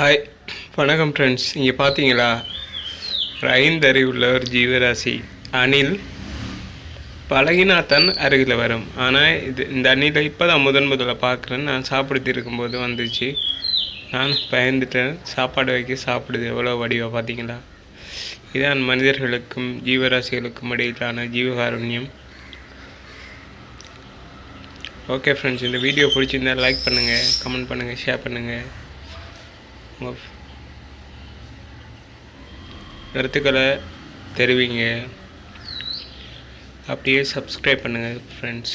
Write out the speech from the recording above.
Hi, வணக்கம் friends. இங்கே பார்த்தீங்களா, ஒரு 5 அறிவுள்ள ஒரு ஜீவராசி அணில் பழகினாத்தான் அருகில் வரும். ஆனால் இந்த அணிலை இப்போ தான் முதல்ல பார்க்குறேன். நான் சாப்பிடுத்தி இருக்கும்போது வந்துச்சு. நான் பயந்துட்டேன். சாப்பாடு வைக்க சாப்பிடுது. எவ்வளோ வடிவாக பார்த்தீங்களா. இதான் மனிதர்களுக்கும் ஜீவராசிகளுக்கும் இடையிலான ஜீவகாருண்யம். ஓகே ஃப்ரெண்ட்ஸ், இந்த வீடியோ பிடிச்சிருந்தால் லைக் பண்ணுங்கள், கமெண்ட் பண்ணுங்கள், ஷேர் பண்ணுங்கள். உங்கள் கருத்துக்களை தெரிவிங்க. அப்படியே சப்ஸ்கிரைப் பண்ணுங்கள் ஃப்ரெண்ட்ஸ்.